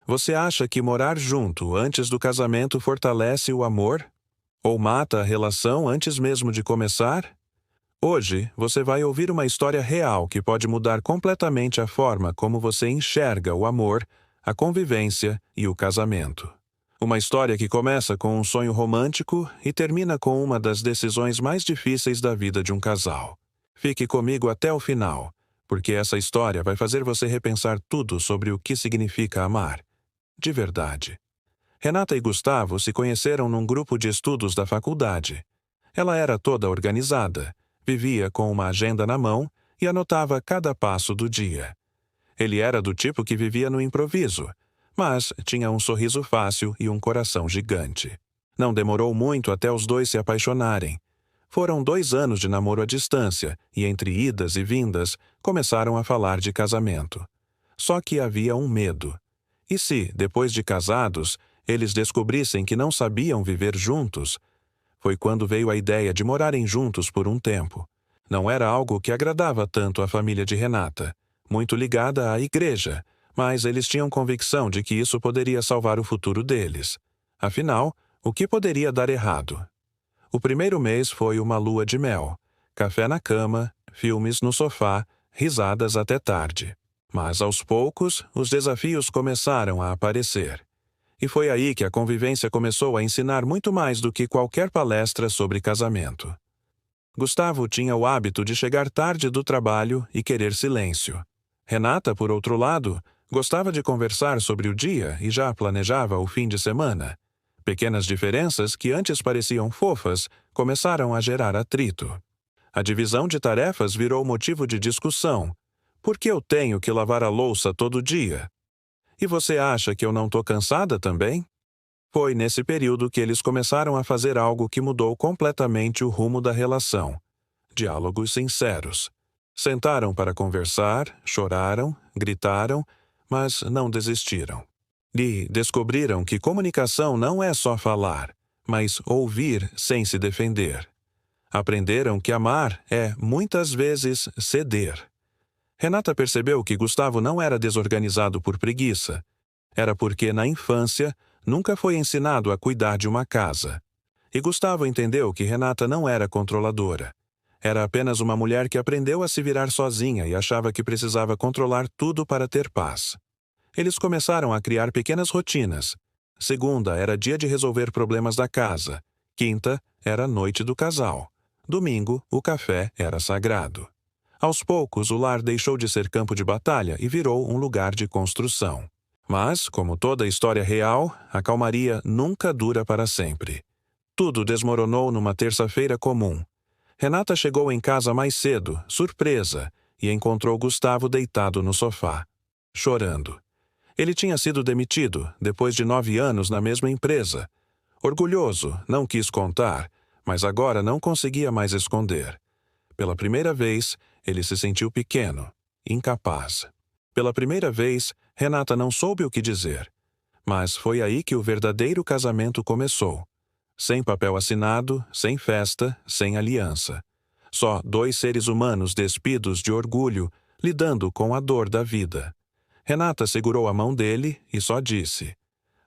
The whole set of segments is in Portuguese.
Você acha que morar junto antes do casamento fortalece o amor? Ou mata a relação antes mesmo de começar? Hoje, você vai ouvir uma história real que pode mudar completamente a forma como você enxerga o amor, a convivência e o casamento. Uma história que começa com um sonho romântico e termina com uma das decisões mais difíceis da vida de um casal. Fique comigo até o final, porque essa história vai fazer você repensar tudo sobre o que significa amar. De verdade. Renata e Gustavo se conheceram num grupo de estudos da faculdade. Ela era toda organizada, vivia com uma agenda na mão e anotava cada passo do dia. Ele era do tipo que vivia no improviso, mas tinha um sorriso fácil e um coração gigante. Não demorou muito até os dois se apaixonarem. Foram 2 anos de namoro à distância e, entre idas e vindas, começaram a falar de casamento. Só que havia um medo. E se, depois de casados, eles descobrissem que não sabiam viver juntos? Foi quando veio a ideia de morarem juntos por um tempo. Não era algo que agradava tanto à família de Renata, muito ligada à igreja, mas eles tinham convicção de que isso poderia salvar o futuro deles. Afinal, o que poderia dar errado? O primeiro mês foi uma lua de mel, café na cama, filmes no sofá, risadas até tarde. Mas, aos poucos, os desafios começaram a aparecer. E foi aí que a convivência começou a ensinar muito mais do que qualquer palestra sobre casamento. Gustavo tinha o hábito de chegar tarde do trabalho e querer silêncio. Renata, por outro lado, gostava de conversar sobre o dia e já planejava o fim de semana. Pequenas diferenças que antes pareciam fofas começaram a gerar atrito. A divisão de tarefas virou motivo de discussão. Por que eu tenho que lavar a louça todo dia? E você acha que eu não estou cansada também? Foi nesse período que eles começaram a fazer algo que mudou completamente o rumo da relação. Diálogos sinceros. Sentaram para conversar, choraram, gritaram, mas não desistiram. E descobriram que comunicação não é só falar, mas ouvir sem se defender. Aprenderam que amar é, muitas vezes, ceder. Renata percebeu que Gustavo não era desorganizado por preguiça. Era porque, na infância, nunca foi ensinado a cuidar de uma casa. E Gustavo entendeu que Renata não era controladora. Era apenas uma mulher que aprendeu a se virar sozinha e achava que precisava controlar tudo para ter paz. Eles começaram a criar pequenas rotinas. Segunda era dia de resolver problemas da casa. Quinta era noite do casal. Domingo, o café era sagrado. Aos poucos, o lar deixou de ser campo de batalha e virou um lugar de construção. Mas, como toda história real, a calmaria nunca dura para sempre. Tudo desmoronou numa terça-feira comum. Renata chegou em casa mais cedo, surpresa, e encontrou Gustavo deitado no sofá, chorando. Ele tinha sido demitido, depois de 9 anos na mesma empresa. Orgulhoso, não quis contar, mas agora não conseguia mais esconder. Pela primeira vez, ele se sentiu pequeno, incapaz. Pela primeira vez, Renata não soube o que dizer. Mas foi aí que o verdadeiro casamento começou. Sem papel assinado, sem festa, sem aliança. Só 2 seres humanos despidos de orgulho, lidando com a dor da vida. Renata segurou a mão dele e só disse: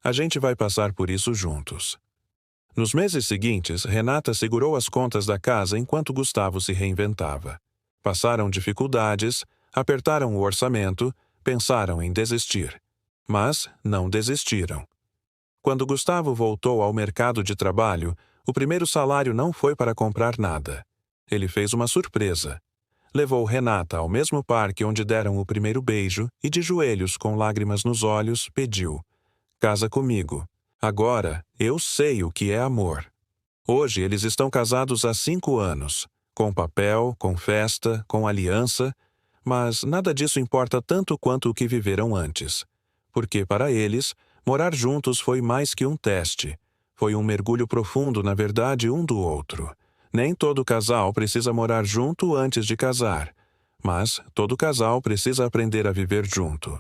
"A gente vai passar por isso juntos." Nos meses seguintes, Renata segurou as contas da casa enquanto Gustavo se reinventava. Passaram dificuldades, apertaram o orçamento, pensaram em desistir. Mas não desistiram. Quando Gustavo voltou ao mercado de trabalho, o primeiro salário não foi para comprar nada. Ele fez uma surpresa. Levou Renata ao mesmo parque onde deram o primeiro beijo e, de joelhos com lágrimas nos olhos, pediu: "Casa comigo. Agora eu sei o que é amor." Hoje eles estão casados há 5 anos, com papel, com festa, com aliança, mas nada disso importa tanto quanto o que viveram antes. Porque, para eles, morar juntos foi mais que um teste. Foi um mergulho profundo na verdade um do outro. Nem todo casal precisa morar junto antes de casar, mas todo casal precisa aprender a viver junto.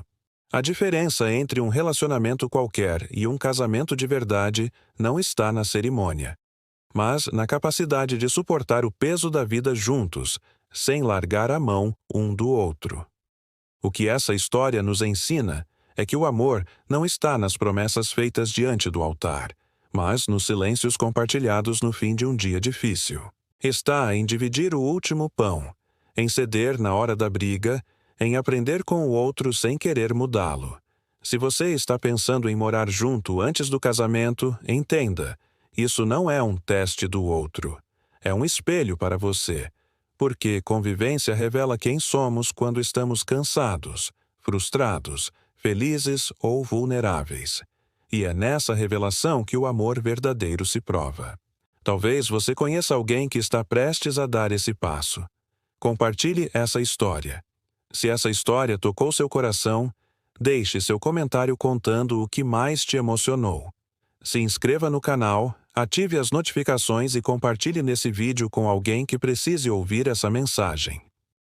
A diferença entre um relacionamento qualquer e um casamento de verdade não está na cerimônia, mas na capacidade de suportar o peso da vida juntos, sem largar a mão um do outro. O que essa história nos ensina é que o amor não está nas promessas feitas diante do altar, mas nos silêncios compartilhados no fim de um dia difícil. Está em dividir o último pão, em ceder na hora da briga, em aprender com o outro sem querer mudá-lo. Se você está pensando em morar junto antes do casamento, entenda, isso não é um teste do outro. É um espelho para você, porque convivência revela quem somos quando estamos cansados, frustrados, felizes ou vulneráveis. E é nessa revelação que o amor verdadeiro se prova. Talvez você conheça alguém que está prestes a dar esse passo. Compartilhe essa história. Se essa história tocou seu coração, deixe seu comentário contando o que mais te emocionou. Se inscreva no canal, ative as notificações e compartilhe nesse vídeo com alguém que precise ouvir essa mensagem.